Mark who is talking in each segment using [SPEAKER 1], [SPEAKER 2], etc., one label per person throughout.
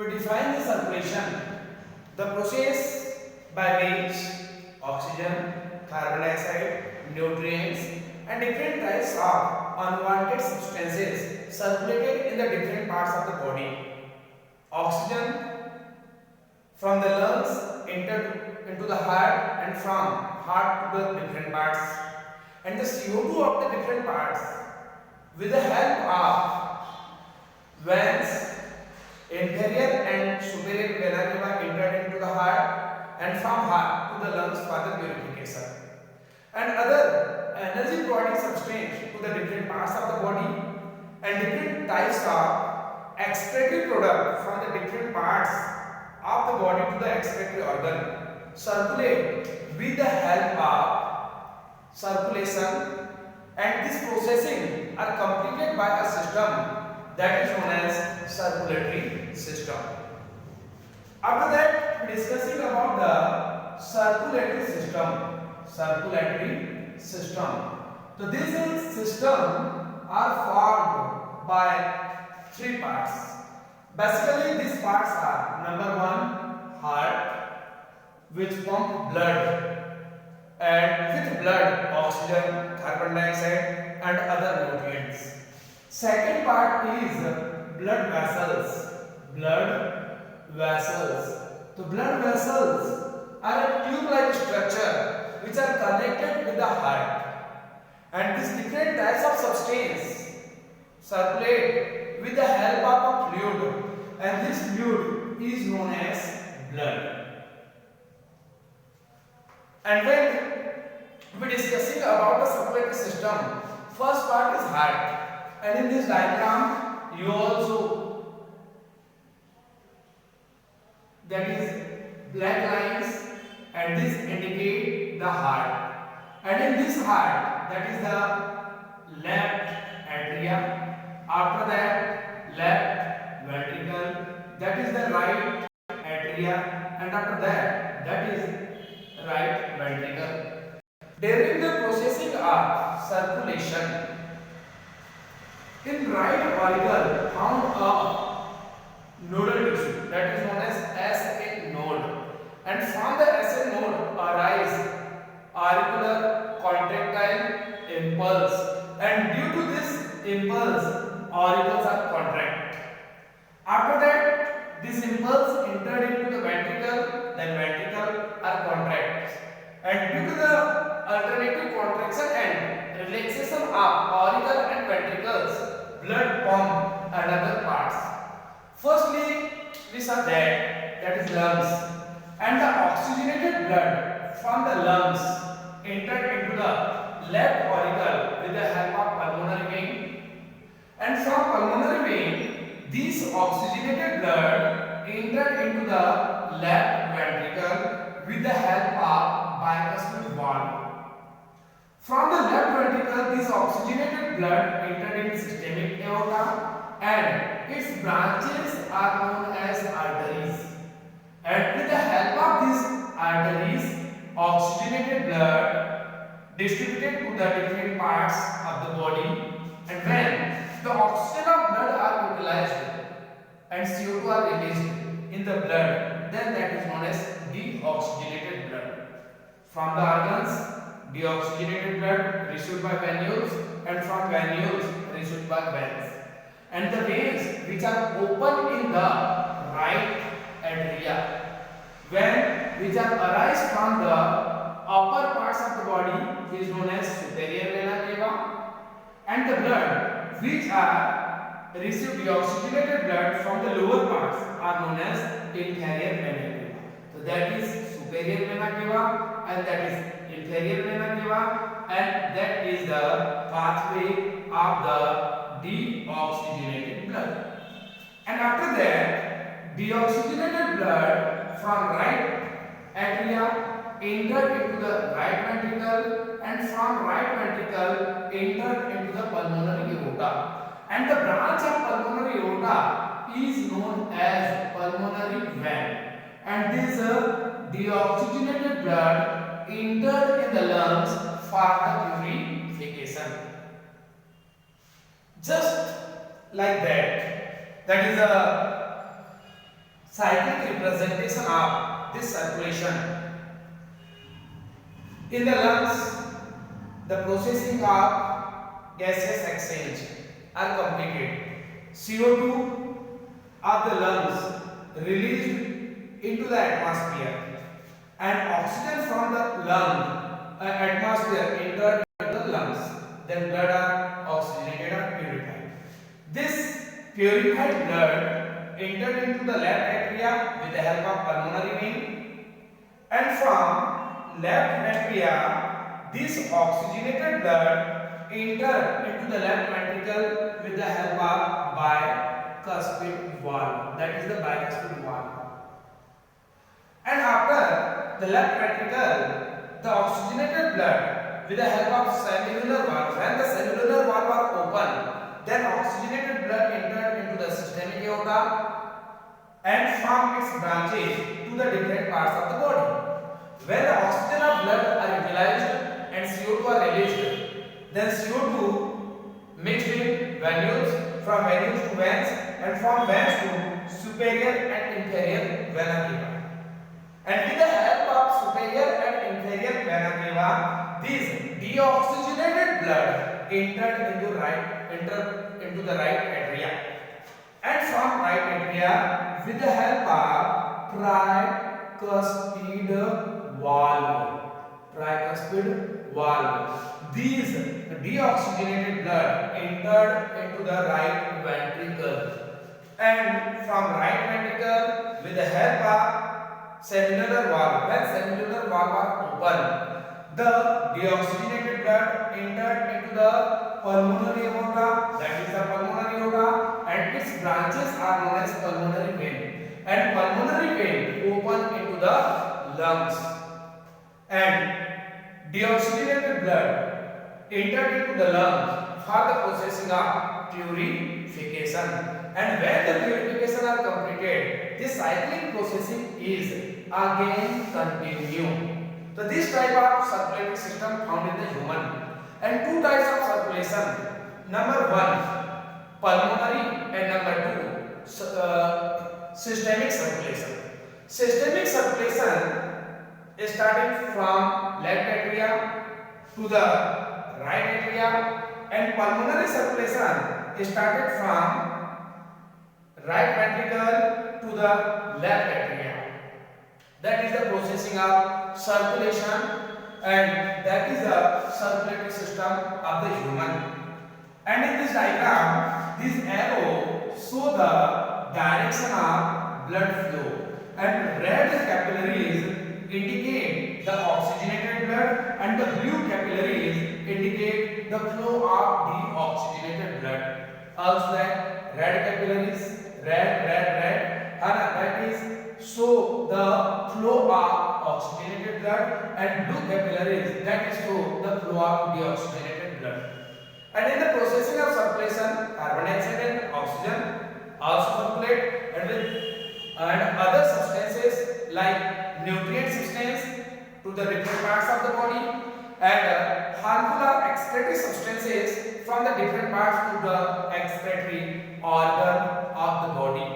[SPEAKER 1] To define the circulation, the process by which oxygen, carbon dioxide, nutrients and different types of unwanted substances circulated in the different parts of the body. Oxygen from the lungs entered into the heart and from heart to the different parts, and the CO2 of the different parts with the help of veins, inferior and superior vena cava entered into the heart and from heart to the lungs for the purification, and other energy providing substance to the different parts of the body, and different types of excretory product from the different parts of the body to the excretory organ circulate with the help of circulation, and this processing are completed by a system that is known as circulatory system. After that, we are discussing about the circulatory system. Circulatory system. So these systems are formed by three parts. Basically, these parts are: number one, heart, which pump blood, and with blood, oxygen, carbon dioxide, and other nutrients. Second part is blood vessels. Blood vessels. The blood vessels are a tube-like structure which are connected with the heart, and these different types of substance circulate with the help of a fluid, and this fluid is known as blood. And when we are discussing about the circulatory system, first part is heart, and in this diagram you also, that is black lines, and this indicate the heart, and in this heart, that is the left atria, after that left ventricle, that is the right atria, and after that, that is right ventricle. During the processing of circulation, in right auricle found a nodal tissue that is known as SA node, and from the SA node arise auricular contractile impulse, and due to this impulse auricles are contract. After that, this impulse entered into the ventricle, then ventricle are contract, and due to the alternative contraction and relaxation of auricle and ventricles, blood pump and other parts. Firstly, we saw that is lungs, and the oxygenated blood from the lungs entered into the left auricle with the help of pulmonary vein, and from pulmonary vein, this oxygenated blood entered into the left ventricle with the help of bicuspid valve. From the left ventricle, this oxygenated blood entered in systemic aorta, and its branches are known as arteries. And with the help of these arteries, oxygenated blood distributed to the different parts of the body, and when the oxygen of blood are utilized and CO2 are released in the blood, then that is known as deoxygenated blood. From the organs, deoxygenated blood received by venules, and from venules received by veins, and the veins which are open in the right atria, which are arise from the upper parts of the body, is known as superior vena cava, and the blood which are receive deoxygenated blood from the lower parts are known as inferior vena cava. So that is superior vena cava, and that is inferior vena cava, and that is the pathway of the deoxygenated blood. And after that, deoxygenated blood from right atria entered into the right ventricle, and from right ventricle entered into the pulmonary aorta, and the branch of pulmonary aorta is known as pulmonary vein, and this deoxygenated blood entered in the lungs for the purification. Just like that. That is the cyclic representation of this circulation. In the lungs, the processing of gaseous exchange are completed. CO2 of the lungs released into the atmosphere, and oxygen from the atmosphere entered into the lungs. Then blood are oxygenated or purified. This purified blood entered into the left atria with the help of pulmonary vein, and from left atria this oxygenated blood entered into the left ventricle with the help of bicuspid valve. That is the bicuspid valve. And after the left ventricle, the oxygenated blood with the help of cellular valve. When the cellular valve are open, then oxygenated blood entered into the systemic aorta and from its branches to the different parts of the body. When the oxygen of blood are utilized and CO2 are released, then CO2 mixed in venules, from venules to veins, and from veins to superior and inferior vena cava. And with the help of superior and inferior vena cava, this deoxygenated blood entered into the right atria, and from right atria with the help of tricuspid valve, these deoxygenated blood entered into the right ventricle, and from right ventricle with the help of cellular valve. When cellular valve are open, the deoxygenated blood entered into the pulmonary aorta, that is the pulmonary aorta, and its branches are known as pulmonary vein, and pulmonary vein open into the lungs, and deoxygenated blood entered into the lungs for the processing of purification. And when the purification are completed, this cyclic processing is again continued. So this type of circulatory system found in the human, and two types of circulation. Number one, pulmonary, and number two, systemic circulation. Systemic circulation is starting from left atria to the right atria, and pulmonary circulation is started from right ventricle to the left atria. That is the processing of circulation, and that is the circulatory system of the human. And in this diagram, this arrow show the direction of blood flow, and red capillaries indicate the oxygenated blood, and the blue capillaries indicate the flow of deoxygenated blood. Also that red capillaries, red, and that is show the flow of oxygenated blood, and blue capillaries that is show the flow of deoxygenated blood. And in the processing of circulation, carbon dioxide and oxygen also circulate, and other substances like nutrient substance to the different parts of the body, and harmful or excretory substances from the different parts to the excretory organ of the body.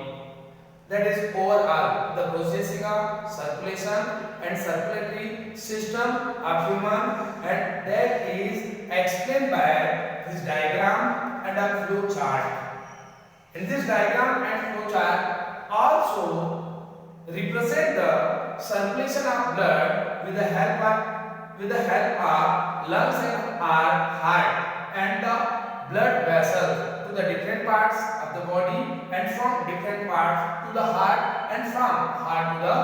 [SPEAKER 1] That is overall the processing of circulation and circulatory system of human, and that is explained by this diagram and a flow chart. In this diagram and flow chart also represent the circulation of blood with the help of lungs and heart, and the blood vessels to the different parts of the body, and from different parts to the heart, and from heart to the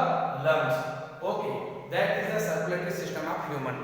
[SPEAKER 1] lungs. Okay, that is the circulatory system of human.